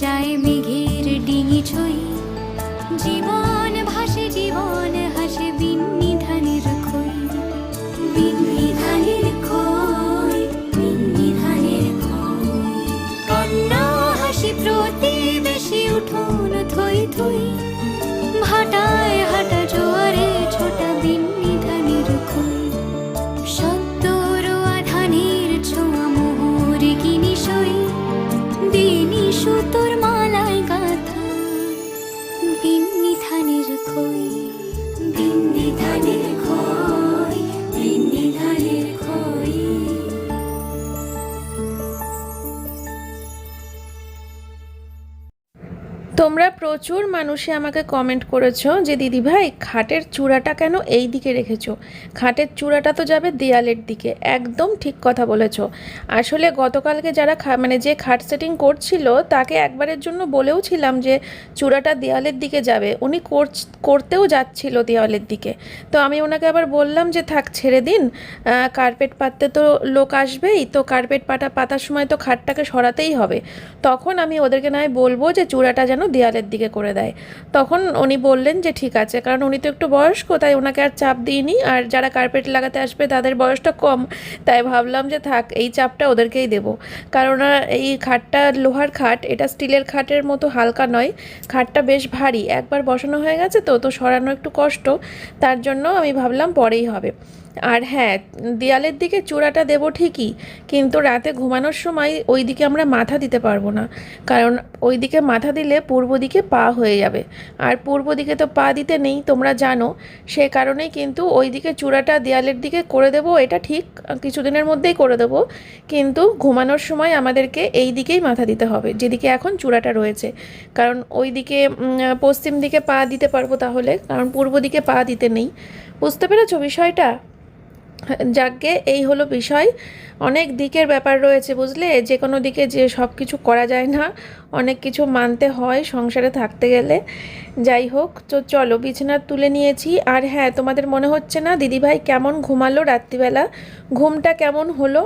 যায় মেঘের ডিঙি ছই, জীবন ভাসে জীবন হাসে বিন্নি ধানের খই, বিন্নি ধানের খই, বিন্নি ধানের খই। কান্না হাসি প্রতিবেশী উঠোন থই থই, ভাটায় হাঁটা জোয়ারে ছোটা বিন্নি ধানের খই। সদ্য রোয়া ধানের ছোঁয়া মোহর কিনি সই, দিনি সুতোর মালায় গাথা বিন্নি ধানের খই, বিন্নি ধানের খই, বিন্নি ধানের খই। তোমরা প্রচুর মানুষে আমাকে কমেন্ট করেছো যে দিদিভাই খাটের চূড়াটা কেন এই দিকে রেখেছো, খাটের চূড়াটা তো যাবে দেয়ালের দিকে। একদম ঠিক কথা বলেছো। আসলে গতকালকে যারা যে খাট সেটিং করছিল তাকে একবারের জন্য বলেও ছিলাম যে চূড়াটা দেয়ালের দিকে যাবে, উনি করতেও যাচ্ছিল দেওয়ালের দিকে। তো আমি ওনাকে আবার বললাম যে থাক ছেড়ে দিন, কার্পেট পাততে তো লোক আসবেই, তো কার্পেট পাতার সময় তো খাটটাকে সরাতেই হবে। তখন আমি ওদেরকে নয় বলবো যে চূড়াটা যেন দেয়ালের দিকে করে দেয়। তখন উনি বললেন যে ঠিক আছে, কারণ উনি তো একটু বয়স্ক, তাই ওনাকে আর চাপ দিইনি। আর যারা কার্পেট লাগাতে আসবে তাদের বয়সটা কম, তাই ভাবলাম যে থাক এই চাপটা ওদেরকেই দেব। কারণ এই খাটটা লোহার খাট, এটা স্টিলের খাটের মতো হালকা নয়, খাটটা বেশ ভারী, একবার বসানো হয়ে গেছে তো তো সরানো একটু কষ্ট, তার জন্য আমি ভাবলাম পরেই হবে। আর হ্যাঁ, দেয়ালের দিকে চূড়াটা দেবো ঠিকই, কিন্তু রাতে ঘুমানোর সময় ওই দিকে আমরা মাথা দিতে পারবো না, কারণ ওই দিকে মাথা দিলে পূর্ব দিকে পা হয়ে যাবে, আর পূর্ব দিকে তো পা দিতে নেই তোমরা জানো। সে কারণেই কিন্তু ওই দিকে চূড়াটা দেয়ালের দিকে করে দেবো, এটা ঠিক কিছুদিনের মধ্যেই করে দেবো, কিন্তু ঘুমানোর সময় আমাদেরকে এই দিকেই মাথা দিতে হবে যেদিকে এখন চূড়াটা রয়েছে, কারণ ওই দিকে পশ্চিম দিকে পা দিতে পারবো তাহলে, কারণ পূর্ব দিকে পা দিতে নেই। বুঝতে পেরেছো বিষয়টা? যাকে এই হলো বিষয়। অনেক দিকের ব্যাপার রয়েছে বুঝলে, যে কোনো দিকে যে সব কিছু করা যায় না, অনেক কিছু মানতে হয় সংসারে থাকতে গেলে। যাই হোক, তো চলো বিছানা তুলে নিয়েছি। আর হ্যাঁ, তোমাদের মনে হচ্ছে না দিদিভাই কেমন ঘুমালো রাত্রিবেলা, ঘুমটা কেমন হলো?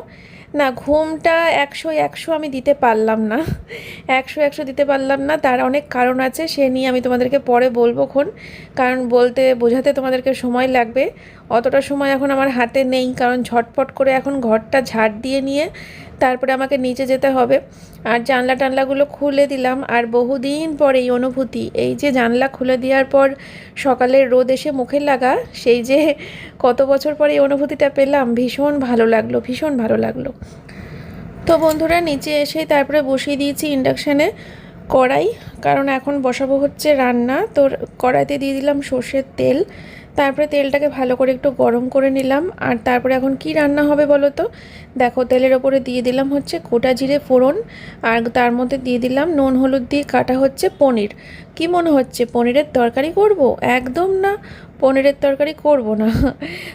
না, ঘুমটা 100 আমি দিতে পারলাম না, 100 দিতে পারলাম না, তার অনেক কারণ আছে, সে নিয়ে আমি তোমাদেরকে পরে বলবো খন, কারণ বোঝাতে তোমাদেরকে সময় লাগবে। অতটা সময় এখন আমার হাতে নেই, কারণ ঝটপট করে এখন ঘরটা ঝাড় দিয়ে নিয়ে তারপরে আমাকে নিচে যেতে হবে। আর জানলা টানলাগুলো খুলে দিলাম, আর বহুদিন পর এই অনুভূতি, এই যে জানলা খুলে দেওয়ার পর সকালের রোদ এসে মুখে লাগা, সেই যে কত বছর পরে এই অনুভূতিটা পেলাম, ভীষণ ভালো লাগলো, ভীষণ ভালো লাগলো। তো বন্ধুরা, নিচে এসেই তারপরে বসিয়ে দিয়েছি ইন্ডাকশানে কড়াই, কারণ এখন বসাবো হচ্ছে রান্না। তো কড়াইতে দিয়ে দিলাম সর্ষের তেল, তারপরে তেলটাকে ভালো করে একটু গরম করে নিলাম। আর তারপরে এখন কি রান্না হবে বলো তো? দেখো, তেলের ওপরে দিয়ে দিলাম হচ্ছে গোটা জিরে ফোড়ন, আর তার মধ্যে দিয়ে দিলাম নুন হলুদ দিয়ে কাটা হচ্ছে পনির। কি মনে হচ্ছে পনিরের তরকারি করব? একদম না, পনিরের তরকারি করব না।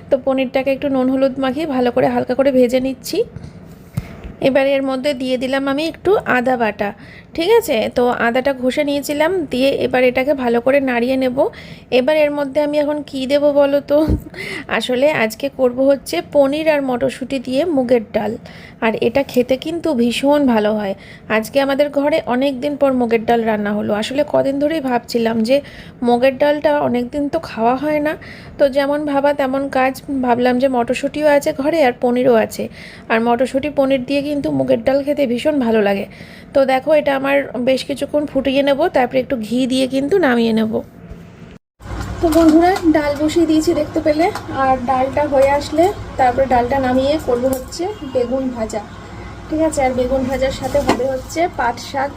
তো পনিরটাকে একটু নুন হলুদ মাখিয়ে ভালো করে হালকা করে ভেজে নিচ্ছি। এবার এর মধ্যে দিয়ে দিলাম আমি একটু আদা বাটা, ঠিক আছে? তো আদাটা ঘষে নিয়েছিলাম, দিয়ে এবার এটাকে ভালো করে নাড়িয়ে নেব। এবার এর মধ্যে আমি এখন কি দেব বলো তো? আসলে আজকে করব হচ্ছে পনির আর মটরশুঁটি দিয়ে মুগের ডাল, আর এটা খেতে কিন্তু ভীষণ ভালো হয়। আজকে আমাদের ঘরে অনেক দিন পর মুগের ডাল রান্না হলো। আসলে কদিন ধরেই ভাবছিলাম যে মুগের ডালটা অনেক দিন তো খাওয়া হয় না, তো যেমন ভাবা তেমন কাজ, ভাবলাম যে মটরশুঁটিও আছে ঘরে আর পনিরও আছে, আর মটরশুঁটি পনির দিয়ে কিন্তু মুগের ডাল খেতে ভীষণ ভালো লাগে। তো দেখো, এটা আমার বেশ কিছুক্ষণ ফুটিয়ে নেব, তারপরে একটু ঘি দিয়ে কিন্তু নামিয়ে নেব। তো বন্ধুরা, ডাল বসিয়ে দিয়েছি দেখতে পেলে, আর ডালটা হয়ে আসলে তারপরে ডালটা নামিয়ে করব হচ্ছে বেগুন ভাজা, ঠিক আছে? আর বেগুন ভাজার সাথে হবে হচ্ছে পাট শাক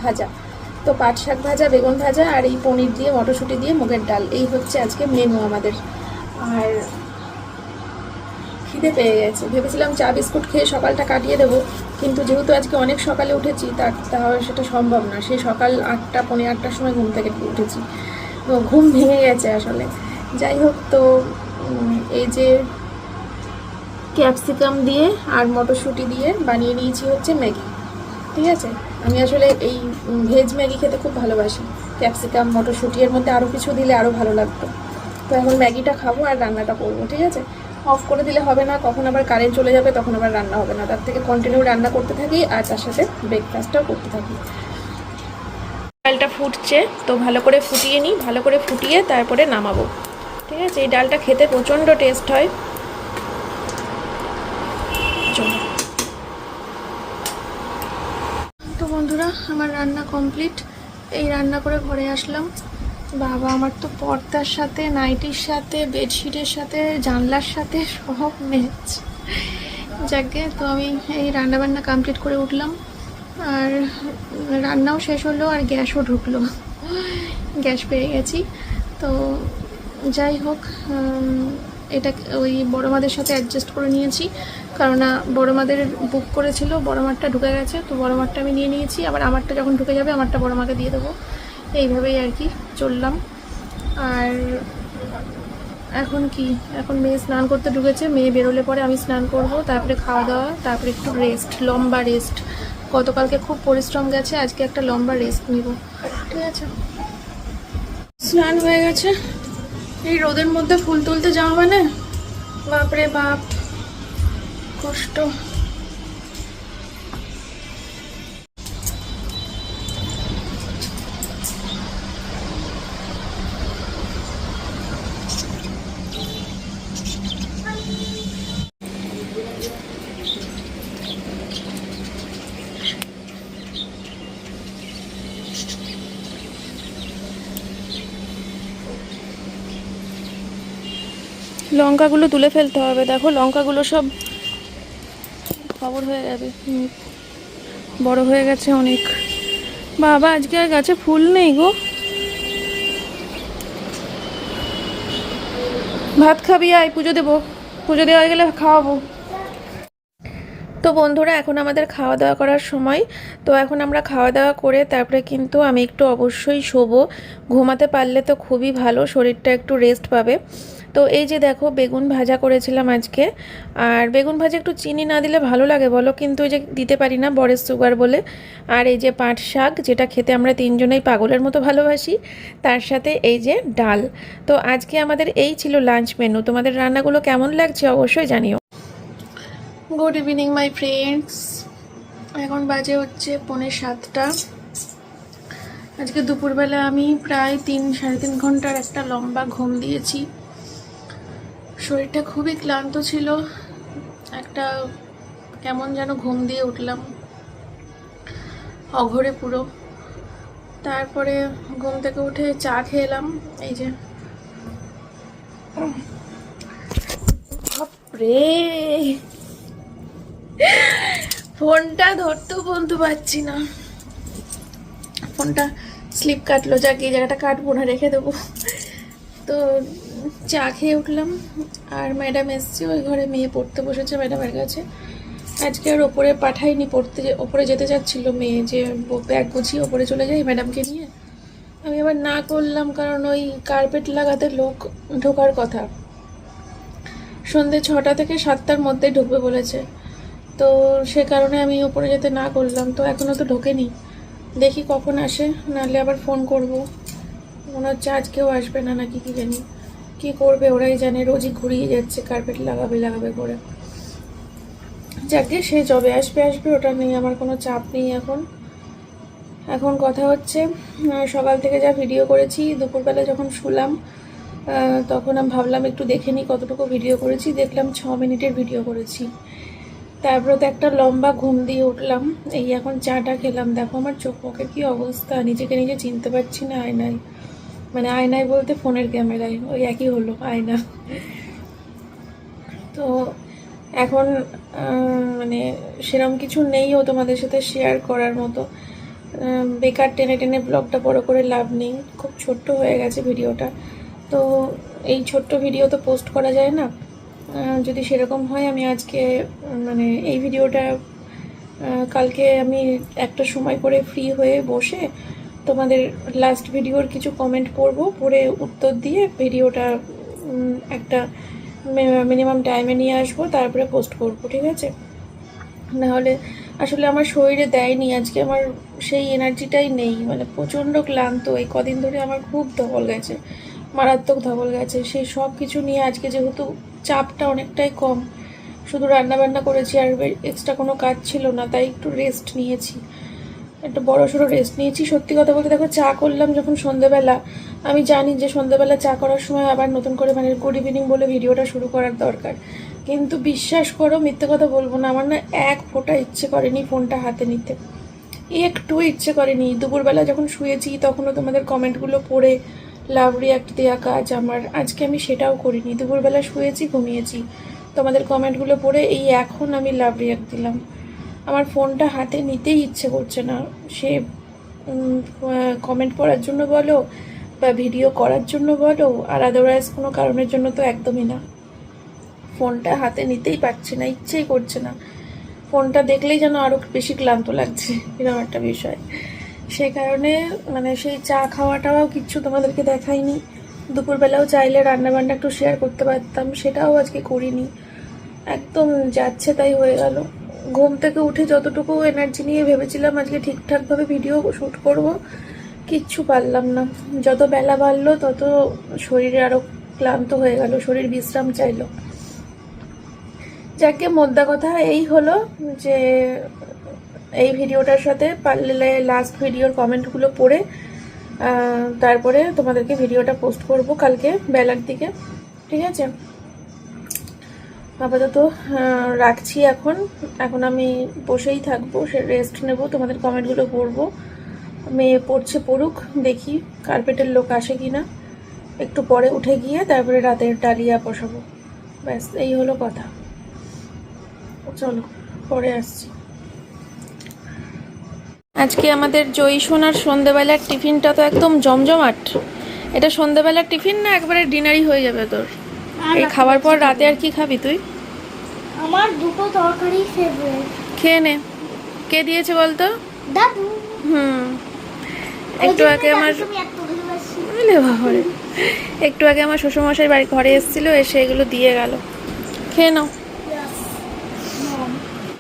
ভাজা। তো পাট শাক ভাজা, বেগুন ভাজা, আর এই পনির দিয়ে মটরশুঁটি দিয়ে মুগের ডাল, এই হচ্ছে আজকে মেনু আমাদের। আর খিদে পেয়ে গেছে, ভেবেছিলাম চা বিস্কুট খেয়ে সকালটা কাটিয়ে দেবো, কিন্তু যেহেতু আজকে অনেক সকালে উঠেছি, তাহলে সেটা সম্ভব না। সেই সকাল 8টা পৌনে 8টার সময় ঘুম থেকে উঠেছি, তো ঘুম ভেঙে গেছে আসলে। যাই হোক, তো এই যে ক্যাপসিকাম দিয়ে আর মটরশুঁটি দিয়ে বানিয়ে নিয়েছি হচ্ছে ম্যাগি, ঠিক আছে? আমি আসলে এই ভেজ ম্যাগি খেতে খুব ভালোবাসি, ক্যাপসিকাম মটরশুঁটি এর মধ্যে আরও কিছু দিলে আরও ভালো লাগতো। তো এখন ম্যাগিটা খাবো আর রান্নাটা করবো, ঠিক আছে? অফ করে দিলে হবে না, কখন আবার কারেন্ট চলে যাবে, তখন আবার রান্না হবে না। তার থেকে কন্টিনিউ রান্না করতে থাকি আর তার সাথে ব্রেকফাস্টটাও করতে থাকি। ডালটা ফুটছে, তো ভালো করে ফুটিয়ে নিই, ভালো করে ফুটিয়ে তারপরে নামাবো। ঠিক আছে, এই ডালটা খেতে প্রচণ্ড টেস্ট হয়। চলো। তো বন্ধুরা, আমার রান্না কমপ্লিট। এই রান্না করে ঘরে আসলাম। বাবা, আমার তো পর্দার সাথে, নাইটির সাথে, বেডশিটের সাথে, জানলার সাথে সব ম্যাচ। যাকে তো আমি এই রান্নাবান্না কমপ্লিট করে উঠলাম, আর রান্নাও শেষ হলো, আর গ্যাসও ঢুকলো। গ্যাস পেয়ে গেছি। তো যাই হোক, এটা ওই বড় মাদের সাথে অ্যাডজাস্ট করে নিয়েছি, কারণ বড় মাদের বুক করেছিল, বড় মারটা ঢুকে গেছে, তো বড় মারটা আমি নিয়ে নিয়েছি। আবার আমারটা যখন ঢুকে যাবে, আমারটা বড় মাকে দিয়ে দেবো। এইভাবেই আর কি চললাম। আর এখন কি, এখন মেয়ে স্নান করতে ঢুকেছে, মেয়ে বেরোলে পরে আমি স্নান করব, তারপরে খাওয়া দাওয়া, তারপরে একটু রেস্ট, লম্বা রেস্ট। গতকালকে খুব পরিশ্রম গেছে, আজকে একটা লম্বা রেস্ট নিব। ঠিক আছে, স্নান হয়ে গেছে। এই রোদের মধ্যে ফুল তুলতে যাওয়া মানে বাপরে বাপ, কষ্ট। লঙ্কাগুলো তুলে ফেলতে হবে, দেখো লঙ্কাগুলো সব খবর হয়ে যাবে, বড় হয়ে গেছে অনেক। বাবা, আজকে আর গাছে ফুল নেই গো। ভাত খাবি? আয়, পুজো দেবো, পুজো দেওয়া হয়ে গেলে খাওয়াবো। তো বন্ধুরা, এখন আমাদের খাওয়া দাওয়া করার সময়। তো এখন আমরা খাওয়া দাওয়া করে তারপরে কিন্তু আমি একটু অবশ্যই শোবো। ঘুমাতে পারলে তো খুবই ভালো, শরীরটা একটু রেস্ট পাবে। তো এই যে দেখো, বেগুন ভাজা করেছিলাম আজকে। আর বেগুন ভাজা একটু চিনি না দিলে ভালো লাগে বলো, কিন্তু এই যে দিতে পারি না, বরের সুগার বলে। আর এই যে পাট শাক, যেটা খেতে আমরা তিনজনেই পাগলের মতো ভালোবাসি, তার সাথে এই যে ডাল। তো আজকে আমাদের এই ছিল লাঞ্চ মেনু। তোমাদের রান্নাগুলো কেমন লাগছে অবশ্যই জানিও। গুড ইভিনিং মাই ফ্রেন্ডস, এখন বাজে হচ্ছে 6:45। আজকে দুপুরবেলা আমি প্রায় 3-3.5 ঘন্টার একটা লম্বা ঘুম দিয়েছি। শরীরটা খুবই ক্লান্ত ছিল, একটা কেমন যেন ঘুম দিয়ে উঠলাম অঘরে পুরো। তারপরে ঘুম থেকে উঠে চা খেলাম, এই যে। বাপরে, ফোনটা ধরতেও বলতে পারছি না, ফোনটা স্লিপ কাটলো। যাকে এই জায়গাটা কাটবো না, রেখে দেবো। তো চা খেয়ে উঠলাম, আর ম্যাডাম এসছে, ওই ঘরে মেয়ে পড়তে বসেছে ম্যাডামের কাছে। আজকে আর ওপরে পাঠাইনি পড়তে, ওপরে যেতে চাচ্ছিল মেয়ে, যে ব্যাগ গুছিয়ে ওপরে চলে যাই ম্যাডামকে নিয়ে। আমি আবার না করলাম, কারণ ওই কার্পেট লাগাতে লোক ঢোকার কথা, সন্ধ্যে 6টা থেকে 7টার মধ্যে ঢুকবে বলেছে। তো সে কারণে আমি ওপরে যেতে না করলাম। তো এখনও তো ঢোকেনি, দেখি কখন আসে, নাহলে আবার ফোন করব। মনে হচ্ছে আজকেও আসবে না নাকি, কি জানি কি করবে, ওরাই জানে। রোজই ঘুরিয়ে যাচ্ছে কার্পেট লাগাবে লাগাবে করে। যাকে সে যবে আসবে আসবে, ওটা নিয়ে আমার কোনো চাপ নেই এখন। এখন কথা হচ্ছে, সকাল থেকে যা ভিডিও করেছি, দুপুরবেলা যখন শুলাম তখন আমি ভাবলাম একটু দেখে নিই কতটুকু ভিডিও করেছি। দেখলাম 6 মিনিটের ভিডিও করেছি। তারপরে তো একটা লম্বা ঘুম দিয়ে উঠলাম, এই এখন চাটা খেলাম। দেখো আমার চোখ মুখের কী অবস্থা, নিজেকে নিজে চিনতে পারছি না আয়নায়। মানে আয়নায় বলতে ফোনের ক্যামেরায়, ওই একই হলো আয়না। তো এখন মানে সেরকম কিছু নেইও তোমাদের সাথে শেয়ার করার মতো। বেকার টেনে টেনে ব্লগটা বড় করে লাভ নেই, খুব ছোট্ট হয়ে গেছে ভিডিওটা। তো এই ছোট্ট ভিডিও তো পোস্ট করা যায় না। যদি সেরকম হয়, আমি আজকে মানে এই ভিডিওটা কালকে আমি একটা সময় করে ফ্রি হয়ে বসে তোমাদের লাস্ট ভিডিওর কিছু কমেন্ট পড়বো, পড়ে উত্তর দিয়ে ভিডিওটা একটা মিনিমাম টাইমে নিয়ে আসবো, তারপরে পোস্ট করবো। ঠিক আছে, নাহলে আসলে আমার শরীরে দেয়নি আজকে, আমার সেই এনার্জিটাই নেই। মানে প্রচণ্ড ক্লান্ত, এই কদিন ধরে আমার খুব ধকল গেছে, মারাত্মক ধকল গেছে। সেই সব কিছু নিয়ে আজকে যেহেতু চাপটা অনেকটাই কম, শুধু রান্না বান্না করেছি আর এক্সট্রা কোনো কাজ ছিল না, তাই একটু রেস্ট নিয়েছি। একটু বড় সড়ো রেস্ট নিয়েছি। সত্যি কথা বলতে দেখো, চা করলাম যখন সন্ধ্যেবেলা, আমি জানি যে সন্ধ্যেবেলা চা করার সময় আবার নতুন করে মানে গুড ইভিনিং বলে ভিডিওটা শুরু করার দরকার, কিন্তু বিশ্বাস করো মিথ্যে কথা বলবো না, আমার না এক ফোঁটা ইচ্ছে করেনি ফোনটা হাতে নিতে, একটু ইচ্ছে করেনি। দুপুরবেলা যখন শুয়েছি তখনও তোমাদের কমেন্টগুলো পড়ে লাভ রিয়াক্ট দেওয়া কাজ আমার, আজকে আমি সেটাও করিনি। দুপুরবেলা শুয়েছি, ঘুমিয়েছি, তোমাদের কমেন্টগুলো পড়ে এই এখন আমি লাভ রিয়াক্ট দিলাম। আমার ফোনটা হাতে নিতেই ইচ্ছে করছে না, সে কমেন্ট পড়ার জন্য বলো বা ভিডিও করার জন্য বলো, আর আদারওয়াইজ কোনো কারণের জন্য তো একদমই না। ফোনটা হাতে নিতেই পারছি না, ইচ্ছেই করছে না। ফোনটা দেখলেই যেন আরও বেশি ক্লান্ত লাগছে, এরকম একটা বিষয়। সেই কারণে মানে সেই চা খাওয়াটাও কিচ্ছু তোমাদেরকে দেখাইনি। দুপুরবেলাও চাইলে রান্নাবান্না একটু শেয়ার করতে পারতাম, সেটাও আজকে করিনি। একদম যাচ্ছে তাই হয়ে গেল। ঘুম থেকে উঠে যতটুকু এনার্জি নিয়ে ভেবেছিলাম আজকে ঠিকঠাকভাবে ভিডিও শ্যুট করব, কিচ্ছু পারলাম না। যত বেলা বাড়লো তত শরীরে আরও ক্লান্ত হয়ে গেল, শরীর বিশ্রাম চাইলো। যাকে মোদ্দা কথা এই হলো যে এই ভিডিওটার সাথে পারলে লাস্ট ভিডিওর কমেন্টগুলো পড়ে তারপরে তোমাদেরকে ভিডিওটা পোস্ট করব কালকে বেলার দিকে, ঠিক আছে? আপাতত রাখছি এখন। এখন আমি বসেই থাকবো, সে রেস্ট নেব, তোমাদের কমেন্টগুলো পড়বো। মেয়ে পড়ছে, পড়ুক, দেখি কার্পেটের লোক আসে কি না। একটু পরে উঠে গিয়ে তারপরে রাতের ডালিয়া বসাবো, ব্যাস এই হলো কথা। চলো পরে আসছি। আজকে আমাদের জয়ী সোনার সন্ধেবেলার টিফিনটা তো একদম জমজমাট। এটা সন্ধেবেলার টিফিন না একবারে ডিনারই হয়ে যাবে তোর? এই খাওয়ার পর রাতে আর কি খাবি তুই? আমার দুটো তরকারি ফেভারিট। খেয়ে নে। কে দিয়েছে বলতো? দাদু। একটু আগে আমার একটু আগে আমার শ্বশুরমশাই বাড়ি ঘরে এসেছিল, এসে এগুলো দিয়ে গেল, খেয়ে নাও।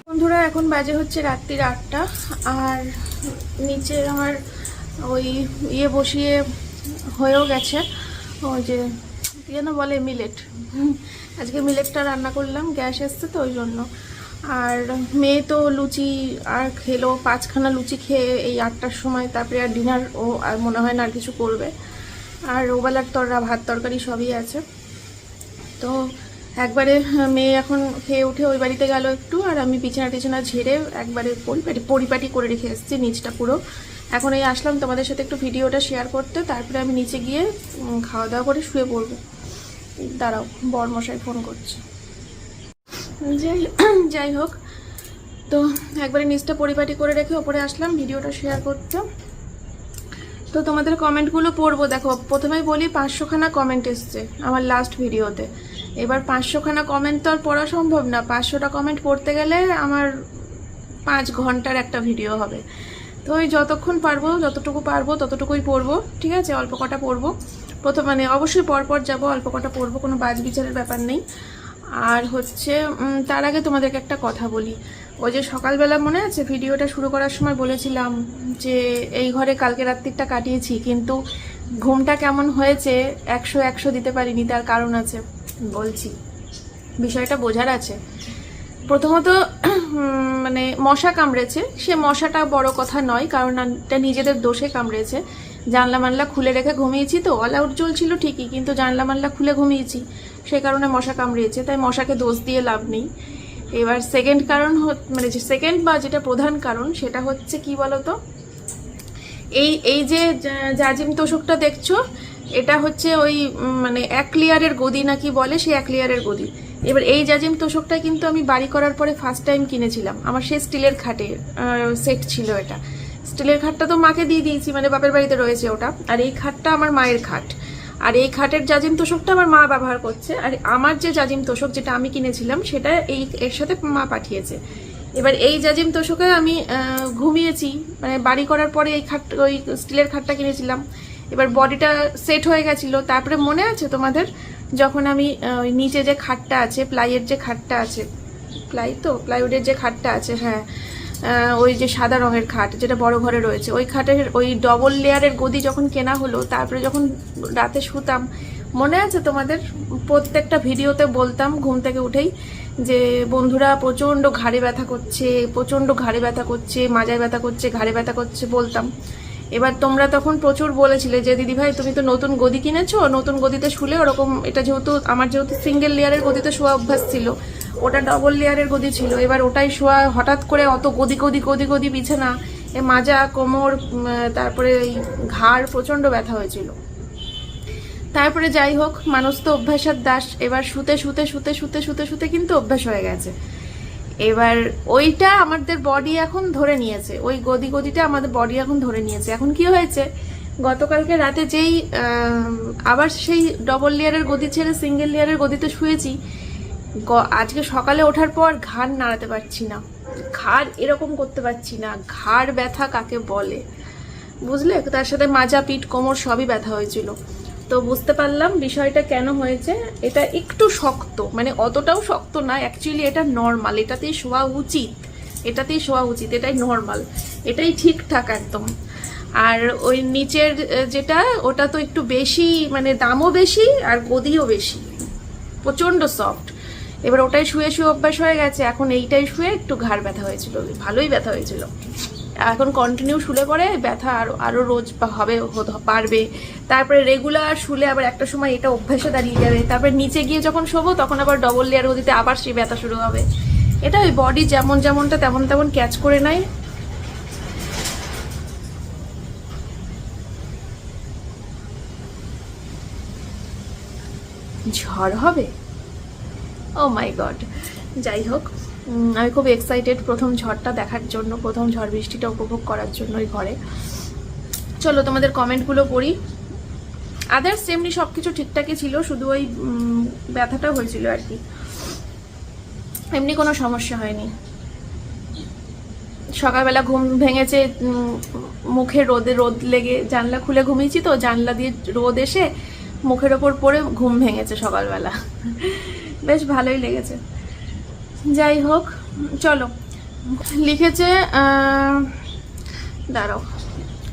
বন্ধুরা এখন বাজে হচ্ছে রাত্রির 8টা, আর নিচে আমার ওই ইয়ে বসিয়ে হয়েও গেছে, ওই যে যেন বলে মিলেট। আজকে মিলেটটা রান্না করলাম, গ্যাস এসছে তো ওই জন্য। আর মেয়ে তো লুচি আর খেলো, 5খানা লুচি খেয়ে এই 8টার সময়, তারপরে আর ডিনার ও আর মনে হয় না আর কিছু করবে। আর ওবেলার ভাত তরকারি সবই আছে। তো একবারে মেয়ে এখন খেয়ে উঠে ওই বাড়িতে গেল একটু, আর আমি বিছানা টিছানা ঝেড়ে একবারে পরিপাটি করে রেখে এসেছি নিচটা পুরো। এখন এই আসলাম তোমাদের সাথে একটু ভিডিওটা শেয়ার করতে, তারপরে আমি নিচে গিয়ে খাওয়া দাওয়া করে শুয়ে পড়বো। দাঁড়াও, বরমশাই ফোন করছে। যাই হোক, তো একবারে নিচটা পরিপাটি করে রেখে ওপরে আসলাম ভিডিওটা শেয়ার করতে। তো তোমাদের কমেন্টগুলো পড়বো। দেখো প্রথমেই বলি 500খানা কমেন্ট এসছে আমার লাস্ট ভিডিওতে। এবার 500খানা কমেন্ট তো আর পড়া সম্ভব না, 500টা কমেন্ট পড়তে গেলে আমার 5 ঘন্টার একটা ভিডিও হবে। তো ওই যতক্ষণ পারবো, যতটুকু পারবো ততটুকুই পড়বো, ঠিক আছে? অল্প কটা পড়বো, প্রথম মানে অবশ্যই পরপর যাবো, অল্প কটা পড়বো, কোনো বাজ বিচারের ব্যাপার নেই। আর হচ্ছে তার আগে তোমাদেরকে একটা কথা বলি। ওই যে সকালবেলা মনে আছে ভিডিওটা শুরু করার সময় বলেছিলাম যে এই ঘরে কালকে রাত্রিটা কাটিয়েছি, কিন্তু ঘুমটা কেমন হয়েছে 100 দিতে পারিনি, তার কারণ আছে, বলছি। বিষয়টা বোঝার আছে। প্রথমত মানে মশা কামড়েছে, সে মশাটা বড় কথা নয়, কারণ এটা নিজেদের দোষে কামড়েছে। জানলা মানলা খুলে রেখে ঘুমিয়েছি, তো অল আউট জ্বলছিল ঠিকই, কিন্তু জানলা মানলা খুলে ঘুমিয়েছি, সেই কারণে মশা কামড়িয়েছে, তাই মশাকে দোষ দিয়ে লাভ নেই। এবার সেকেন্ড কারণ মানে যে সেকেন্ড বা যেটা প্রধান কারণ সেটা হচ্ছে কি বলতো, এই যে জাজিম তোষকটা দেখছো, এটা হচ্ছে ওই মানে 1 লেয়ারের গদি নাকি বলে, সেই 1 লেয়ারের গদি। এবার এই জাজিম তোষকটা কিন্তু আমি বাড়ি করার পরে ফার্স্ট টাইম কিনেছিলাম, আমার সেই স্টিলের খাটের সেট ছিল। এটা স্টিলের খাটটা তো মাকে দিয়ে দিয়েছি, মানে বাপের বাড়িতে রয়েছে ওটা, আর এই খাটটা আমার মায়ের খাট। আর এই খাটের জাজিম তোষকটা আমার মা ব্যবহার করছে, আর আমার যে জাজিম তোষক যেটা আমি কিনেছিলাম সেটা এর সাথে মা পাঠিয়েছে। এবার এই জাজিম তোষকে আমি ঘুমিয়েছি, মানে বাড়ি করার পরে এই খাট ওই স্টিলের খাটটা কিনেছিলাম। এবার বডিটা সেট হয়ে গেছিলো, তারপরে মনে আছে তোমাদের যখন আমি ওই নিচে যে খাটটা আছে, প্লাইয়ের যে খাটটা আছে, প্লাইউডের যে খাটটা আছে, হ্যাঁ ওই যে সাদা রঙের খাট যেটা বড় ঘরে রয়েছে, ওই খাটের ওই ডবল লেয়ারের গদি যখন কেনা হলো, তারপরে যখন রাতে শুতাম মনে আছে তোমাদের? প্রত্যেকটা ভিডিওতে বলতাম ঘুম থেকে উঠেই যে বন্ধুরা প্রচণ্ড ঘাড়ে ব্যথা করছে, প্রচণ্ড ঘাড়ে ব্যথা করছে, মাজায় ব্যথা করছে, ঘাড়ে ব্যথা করছে বলতাম। এবার তোমরা তখন প্রচুর বলেছিলে যে দিদিভাই তুমি তো নতুন গদি কিনেছো, নতুন গদিতে শুলে ওরকম, এটা যেহেতু আমার যেহেতু সিঙ্গেল লেয়ারের গদিতে শোয়া অভ্যাস ছিল, ওটা ডবল লেয়ারের গদি ছিল, এবার ওটাই শোয়া, হঠাৎ করে অত গদি গদি গদি গদি বিছানা, এ মাজা, কোমর, তারপরে এই ঘাড় প্রচণ্ড ব্যথা হয়েছিল। তারপরে যাই হোক, মানুষ তো অভ্যাসের দাস, এবার শুতে শুতে শুতে শুতে শুতে শুতে কিন্তু অভ্যাস হয়ে গেছে। এবার ওইটা আমাদের বডি এখন ধরে নিয়েছে, ওই গদিটা আমাদের বডি এখন ধরে নিয়েছে। এখন কি হয়েছে, গতকালকে রাতে যেই আবার সেই ডবল লেয়ারের গদি ছেড়ে সিঙ্গেল লেয়ারের গদিতে শুয়েছি, আজকে সকালে ওঠার পর ঘাড় নাড়াতে পারছি না, ঘাড় এরকম করতে পারছি না। ঘাড় ব্যথা কাকে বলে বুঝলে, তার সাথে মাজা, পিঠ, কোমর সবই ব্যথা হয়েছিল। তো বুঝতে পারলাম বিষয়টা কেন হয়েছে। এটা একটু শক্ত, মানে অতটাও শক্ত না, অ্যাকচুয়ালি এটা নর্মাল, এটাতেই শোয়া উচিত, এটাতেই শোয়া উচিত, এটাই নর্মাল, এটাই ঠিকঠাক একদম। আর ওই নিচের যেটা, ওটা তো একটু বেশি, মানে দামও বেশি আর গদিও বেশি, প্রচণ্ড সফট। এবার ওটাই শুয়ে শুয়ে অভ্যাস হয়ে গেছে, এখন এইটাই শুয়ে একটু ঘাড় ব্যথা হয়েছিল, ভালোই ব্যথা হয়েছিল। এখন কন্টিনিউ শুলে পরে ব্যথা আরো রোজ হবে, বাড়বে। তারপরে রেগুলার শুলে আবার একটা সময় এটা অভ্যাসে দাঁড়িয়ে যাবে, তারপরে নিচে গিয়ে যখন শোবো তখন আবার ডবল লেয়ার গদিতে আবার সেই ব্যথা শুরু হবে। এটা ওই বডি যেমনটা তেমন তেমন ক্যাচ করে নেয়। ঝড় হবে, ও মাই গড। যাই হোক, আমি খুব এক্সাইটেড প্রথম ঝড়টা দেখার জন্য, প্রথম ঝড় বৃষ্টিটা উপভোগ করার জন্য ওই ঘরে। চলো তোমাদের কমেন্টগুলো পড়ি। আদার্স এমনি সব কিছু ঠিকঠাকই ছিল, শুধু ওই ব্যথাটা হয়েছিল আর কি, এমনি কোনো সমস্যা হয়নি। সকালবেলা ঘুম ভেঙেছে, মুখে রোদ লেগে, জানলা খুলে ঘুমিয়েছি তো, জানলা দিয়ে রোদ এসে মুখের ওপর পড়ে ঘুম ভেঙেছে সকালবেলা, বেশ ভালোই লেগেছে। যাই হোক, চলো। লিখেছে, দাঁড়াও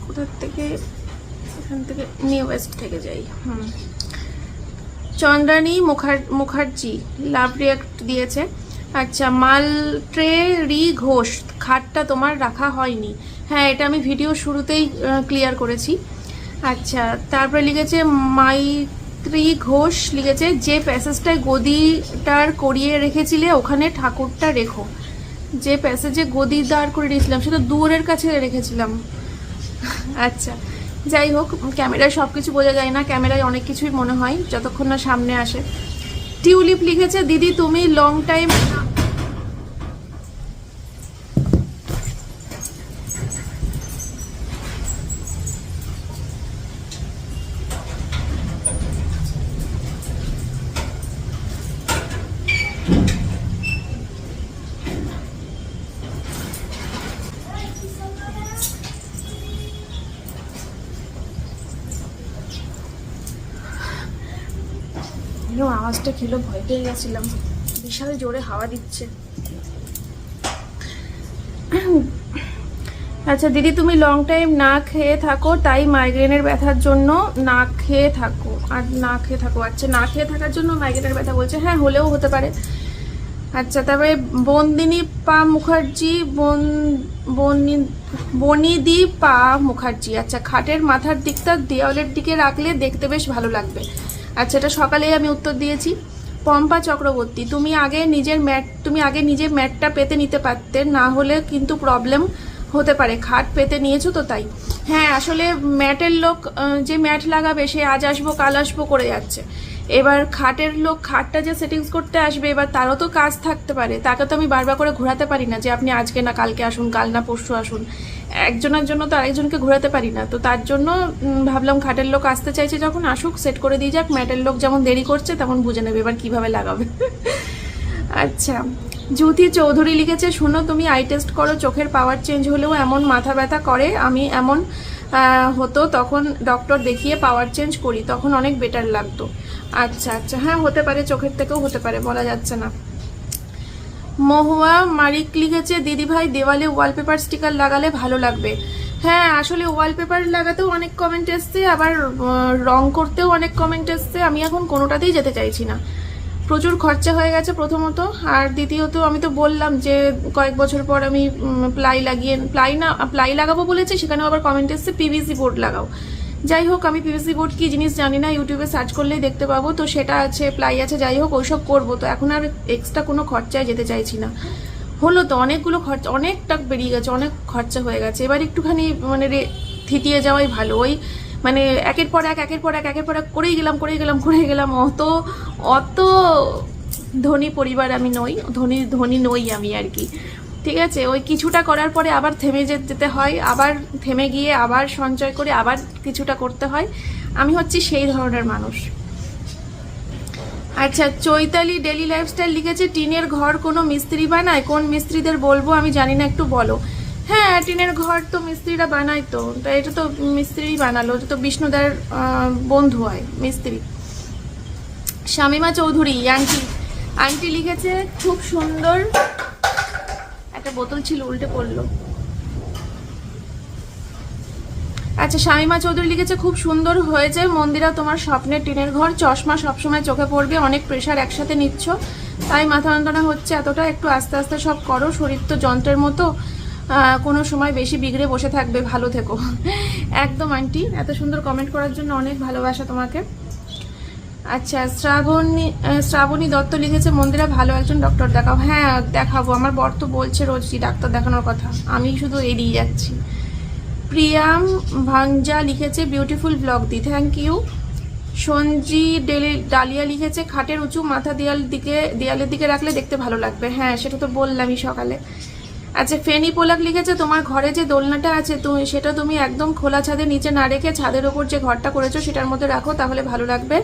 কোথার থেকে, এখান থেকে নিউ ওয়েস্ট থেকে যাই। চন্দ্রানী মুখার্জি লাভ রিয়াক্ট দিয়েছে। আচ্ছা, মালট্রে রি ঘোষ, খাটটা তোমার রাখা হয়নি। হ্যাঁ, এটা আমি ভিডিও শুরুতেই ক্লিয়ার করেছি। আচ্ছা, তারপরে লিখেছে মাইত্রী ঘোষ, লিখেছে যে প্যাসেজটায় গদিটার করিয়ে রেখেছিলে ওখানে ঠাকুরটা রেখো। যে প্যাসেজে গদি দাঁড় করে রেখেছিলাম সেটা দূরের কাছে রেখেছিলাম। আচ্ছা, যাই হোক, ক্যামেরায় সব কিছু বোঝা যায় না, ক্যামেরায় অনেক কিছুই মনে হয় যতক্ষণ না সামনে আসে। টিউলিপ লিখেছে, দিদি তুমি লং টাইম আওয়াজটা খেলো, ভয় পেয়ে গেছিলাম, বিশাল জোরে হাওয়া দিচ্ছে। আচ্ছা দিদি, তুমি লং টাইম না খেয়ে থাকো তাই মাইগ্রেনের ব্যথার জন্য না খেয়ে থাকো, আর না খেয়ে থাকো। আচ্ছা, না খেয়ে থাকার জন্য মাইগ্রেনের ব্যথা বলছে, হ্যাঁ হলেও হতে পারে। আচ্ছা, তারপরে বন্দিনী পা মুখার্জি, বনিদি পা মুখার্জি, আচ্ছা, খাটের মাথার দিকটা দেওয়ালের দিকে রাখলে দেখতে বেশ ভালো লাগবে। আচ্ছা, এটা সকালেই আমি উত্তর দিয়েছি। পম্পা চক্রবর্তী, তুমি আগে নিজের ম্যাটটা পেতে নিতে পারতে, না হলে কিন্তু প্রবলেম হতে পারে। খাট পেতে নিয়েছো তো তাই। হ্যাঁ, আসলে ম্যাটের লোক যে ম্যাট লাগাবে সে আজ আসবো কাল আসবো করে যাচ্ছে। এবার খাটের লোক খাটটা যে সেটিংস করতে আসবে, এবার তারও তো কাজ থাকতে পারে, তাকে তো আমি বারবার করে ঘোরাতে পারি না যে আপনি আজকে না কালকে আসুন, কাল না পরশু আসুন। একজনের জন্য তো আরেকজনকে ঘোরাতে পারি না, তো তার জন্য ভাবলাম খাটের লোক আসতে চাইছে যখন আসুক, সেট করে দিয়ে যাক। ম্যাটের লোক যেমন দেরি করছে তেমন বুঝে নেবে এবার কিভাবে লাগাবে। আচ্ছা, জ্যোতি চৌধুরী লিখেছে, শুনো তুমি আই টেস্ট করো, চোখের পাওয়ার চেঞ্জ হলেও এমন মাথা ব্যথা করে, আমি এমন হতো তখন ডক্টর দেখিয়ে পাওয়ার চেঞ্জ করি, তখন অনেক বেটার লাগতো। আচ্ছা আচ্ছা, হ্যাঁ হতে পারে, চোখের থেকেও হতে পারে, বলা যাচ্ছে না। মহুয়া মারিক লিখেছে, দিদিভাই দেওয়ালে ওয়ালপেপার স্টিকার লাগালে ভালো লাগবে। হ্যাঁ আসলে ওয়ালপেপার লাগাতেও অনেক কমেন্ট এসছে, আবার রং করতেও অনেক কমেন্ট এসছে। আমি এখন কোনোটাতেই যেতে চাইছি না, প্রচুর খরচা হয়ে গেছে প্রথমত, আর দ্বিতীয়ত আমি তো বললাম যে কয়েক বছর পর আমি প্লাই লাগাবো বলেছি, সেখানেও আবার কমেন্ট এসছে পিভিসি বোর্ড লাগাও। যাই হোক, আমি পিভিসি বোর্ড কি জিনিস জানি না, ইউটিউবে সার্চ করলেই দেখতে পাবো, তো সেটা আছে, প্লাই আছে, যাই হোক ওইসব করবো। তো এখন আর এক্সট্রা কোনো খরচায় যেতে চাইছি না। হলো তো অনেকগুলো খরচা, অনেকটা বেরিয়ে গেছে, অনেক খরচা হয়ে গেছে, এবার একটুখানি মানে থিতিয়ে যাওয়াই ভালো। ওই মানে একের পর এক করেই গেলাম। অত ধনী পরিবার আমি নই, ধনী নই আমি আর কি। ঠিক আছে, ওই কিছুটা করার পরে আবার থেমে যেতে হয়, আবার থেমে গিয়ে আবার সঞ্চয় করে আবার কিছুটা করতে হয়। আমি হচ্ছি সেই ধরনের মানুষ। আচ্ছা, চৈতালি ডেলি লাইফস্টাইল লিখেছে টিনের ঘর কোনো মিস্ত্রি বানায়? কোন মিস্ত্রিদের বলবো আমি জানি না, একটু বলো। হ্যাঁ, টিনের ঘর তো মিস্ত্রিরা বানায়, তো এটা তো মিস্ত্রি বানালো, এটা তো বিষ্ণুদার বন্ধু হয় মিস্ত্রি। শামিমা চৌধুরী আন্টি লিখেছে খুব সুন্দর, একটা বোতল ছিল উল্টে পড়লো। আচ্ছা, শামিমা চৌধুরী লিখেছে খুব সুন্দর হয়েছে মন্দিরা তোমার স্বপ্নের টিনের ঘর, চশমা সবসময় চোখে পড়বে, অনেক প্রেশার একসাথে নিচ্ছ তাই মাথা যন্ত্রণা হচ্ছে এতটা, একটু আস্তে আস্তে সব করো, শরীর তো যন্ত্রের মতো, কোনো সময় বেশি বিগড়ে বসে থাকবে, ভালো থেকো। একদম আন্টি, এত সুন্দর কমেন্ট করার জন্য অনেক ভালোবাসা তোমাকে। আচ্ছা, শ্রাবণী দত্ত লিখেছে মন্দিরা ভালো একজন ডক্টর দেখাও। হ্যাঁ দেখাবো, আমার বর তো বলছে রোজই ডাক্তার দেখানোর কথা, আমি শুধু এড়িয়ে যাচ্ছি। প্রিয়াম ভাঞ্জা লিখেছে বিউটিফুল ব্লগ দি, থ্যাংক ইউ। সঞ্জি ডালিয়া লিখেছে খাটের উঁচু মাথা দেয়ালের দিকে রাখলে দেখতে ভালো লাগবে। হ্যাঁ, সেটা তো বললামই সকালে। আচ্ছা, ফেনি পোলাক লিখেছে তোমার ঘরে যে দোলনাটা আছে সেটা তুমি একদম খোলা ছাদের নিচে না রেখে ছাদের ওপর যে ঘরটা করেছো সেটার মধ্যে রাখো, তাহলে ভালো লাগবে,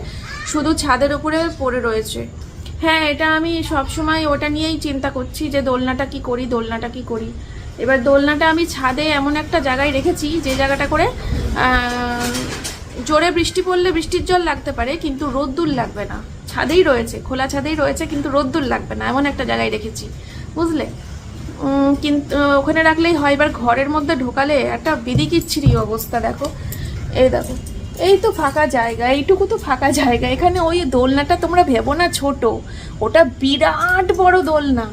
শুধু ছাদের ওপরে পড়ে রয়েছে। হ্যাঁ, এটা আমি সবসময় ওটা নিয়েই চিন্তা করছি যে দোলনাটা কি করি। এবার দোলনাটা আমি ছাদে এমন একটা জায়গায় রেখেছি যে জায়গাটা করে জোরে বৃষ্টি পড়লে বৃষ্টির জল লাগতে পারে, কিন্তু রোদ্দুর লাগবে না, ছাদেই রয়েছে, খোলা ছাদেই রয়েছে, কিন্তু রোদ্দুর লাগবে না, এমন একটা জায়গায় রেখেছি, বুঝলে। কিন্তু ওখানে রাখলেই হয়। এবার ঘরের মধ্যে ঢোকালে একটা বিদিকিচ্ছিরি অবস্থা, দেখো এই তো ফাঁকা জায়গা, এইটুকু তো ফাঁকা জায়গা, এখানে ওই দোলনাটা তোমরা ভেবো না ছোট, ওটা বিরাট বড় দোলনা।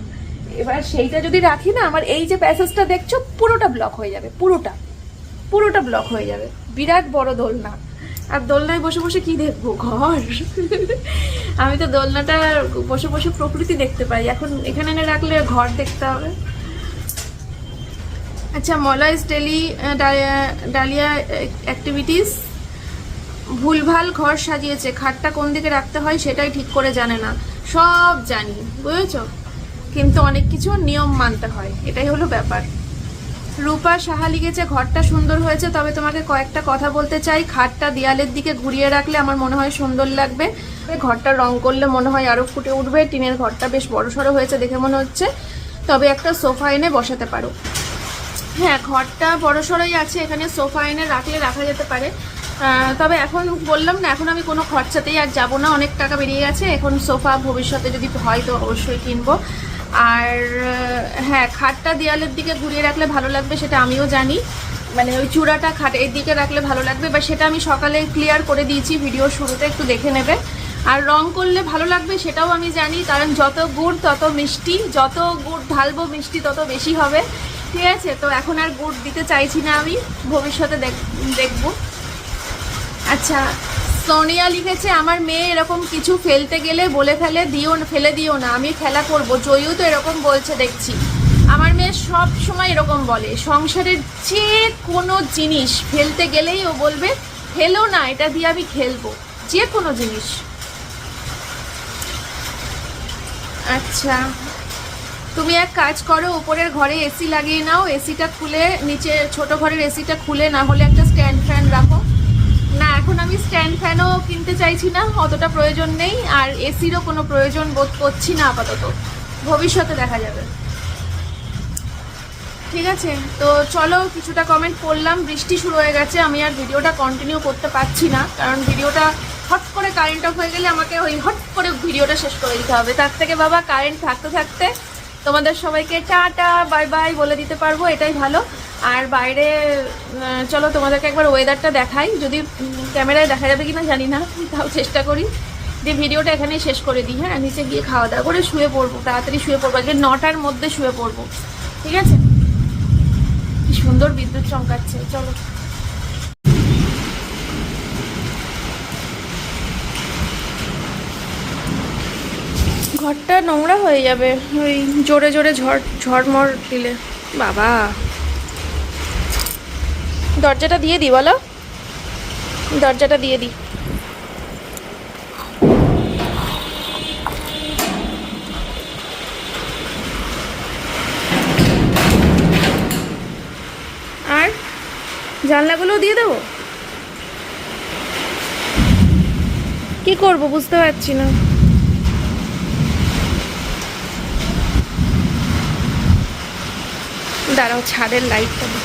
এবার সেইটা যদি রাখি না, আমার এই যে প্যাসেজটা দেখছো পুরোটা ব্লক হয়ে যাবে, পুরোটা ব্লক হয়ে যাবে, বিরাট বড় দোলনা। আর দোলনায় বসে বসে কি দেখবো, ঘর। আমি তো দোলনাটা বসে বসে প্রকৃতি দেখতে পাই, এখন এখানে এনে রাখলে ঘর দেখতে হবে। আচ্ছা, মলয়েস ডালিয়া অ্যাক্টিভিটিস ভুলভাল ঘর সাজিয়েছে, খাটটা কোন দিকে রাখতে হয় সেটাই ঠিক করে জানে না। সব জানি, বুঝেছো, কিন্তু অনেক কিছু নিয়ম মানতে হয়, এটাই হলো ব্যাপার। রূপা সাহা লিখেছে ঘরটা সুন্দর হয়েছে, তবে তোমাকে কয়েকটা কথা বলতে চাই। খাটটা দেয়ালের দিকে ঘুরিয়ে রাখলে আমার মনে হয় সুন্দর লাগবে, ঘরটা রং করলে মনে হয় আরও ফুটে উঠবে। টিনের ঘরটা বেশ বড়সড় হয়েছে দেখে মনে হচ্ছে, তবে একটা সোফা এনে বসাতে পারো। হ্যাঁ, ঘরটা বড়সড়ই আছে, এখানে সোফা এনে রাখা যেতে পারে, তবে এখন বললাম না, এখন আমি কোনো খরচাতেই আর যাবো না, অনেক টাকা বেরিয়ে গেছে, এখন সোফা ভবিষ্যতে যদি হয় তো অবশ্যই কিনবো। আর হ্যাঁ, খাটটা দেয়ালের দিকে ঘুরিয়ে রাখলে ভালো লাগবে, সেটা আমিও জানি, মানে ওই চূড়াটা খাটের দিকে রাখলে ভালো লাগবে, বা সেটা আমি সকালে ক্লিয়ার করে দিয়েছি ভিডিওর শুরুতে, একটু দেখে নেবে। আর রং করলে ভালো লাগবে সেটাও আমি জানি, কারণ যত গুড় তত মিষ্টি, যত গুড় ঢালবো মিষ্টি তত বেশি হবে, ঠিক আছে। তো এখন আর গুড় দিতে চাইছি না, আমি ভবিষ্যতে দেখবো। আচ্ছা, সোনিয়া লিখেছে আমার মেয়ে এরকম কিছু ফেলতে গেলে বলে ফেলে দিও না, আমি খেলা করব। জয়ু তো এরকম বলছে দেখছি, আমার মেয়ে সব সময় এরকম বলে, সংসারের যে কোনো জিনিস ফেলতে গেলেই ও বলবে ফেলো না, এটা দিয়ে আমি খেলবো, যে কোনো জিনিস। আচ্ছা, তুমি এক কাজ করো, উপরের ঘরে এসি লাগিয়ে নাও, এসিটা খুলে নিচে ছোট ঘরের এসিটা খুলে, না হলে একটা স্ট্যান্ড ফ্যান রাখো। না, এখন আমি স্ট্যান্ড ফ্যানও কিনতে চাইছি না, অতটা প্রয়োজন নেই, আর এসিরও কোনো প্রয়োজন বোধ করছি না আপাতত, ভবিষ্যতে দেখা যাবে। ঠিক আছে, তো চলো, কিছুটা কমেন্ট করলাম, বৃষ্টি শুরু হয়ে গেছে, আমি আর ভিডিওটা কন্টিনিউ করতে পারছি না, কারণ ভিডিওটা হট করে কারেন্ট অফ হয়ে গেলে আমাকে ওই হট করে ভিডিওটা শেষ করে দিতে হবে, তার থেকে বাবা কারেন্ট থাকতে তোমাদের সবাইকে টাটা বাই বাই বলে দিতে পারবো, এটাই ভালো। আর বাইরে চলো তোমাদেরকে একবার ওয়েদারটা দেখাই, যদি ক্যামেরায় দেখা যাবে কিনা জানি না, তাও চেষ্টা করি যে ভিডিওটা এখানেই শেষ করে দিই। হ্যাঁ, নিচে গিয়ে খাওয়া দাওয়া করে শুয়ে পড়বো, তাড়াতাড়ি শুয়ে পড়বো, আজকে 9টার মধ্যে শুয়ে পড়বো, ঠিক আছে? কি সুন্দর বিদ্যুৎ চমকাচ্ছে, চলো। ঘরটা নোংরা হয়ে যাবে ওই জোরে জোরে ঝড়মড় দিলে। বাবা, দরজাটা দিয়ে দিই, বলো, দরজাটা দিয়ে দিই। আর জানলাগুলোও দিয়ে দেবো, কি করব বুঝতে পারছি না। দাঁড়াও, ছাদের লাইটটা দিই।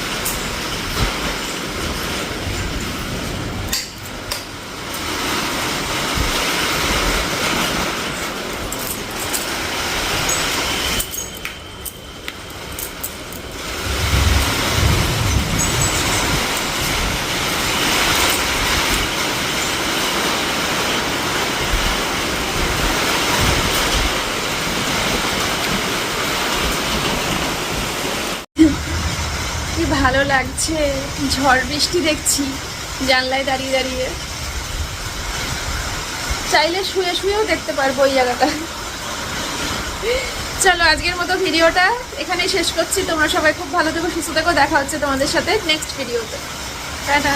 কি ভালো লাগছে, ঝড় বৃষ্টি দেখছি জানলায় দাঁড়িয়ে দাঁড়িয়ে। চাইলে শুয়ে শুয়েও দেখতে পারবো ওই জায়গাটা। চলো, আজকের মতো ভিডিওটা এখানেই শেষ করছি। তোমরা সবাই খুব ভালো থেকো, সুস্থ থেকো, দেখা হচ্ছে তোমাদের সাথে নেক্সট ভিডিওতে। টাটা।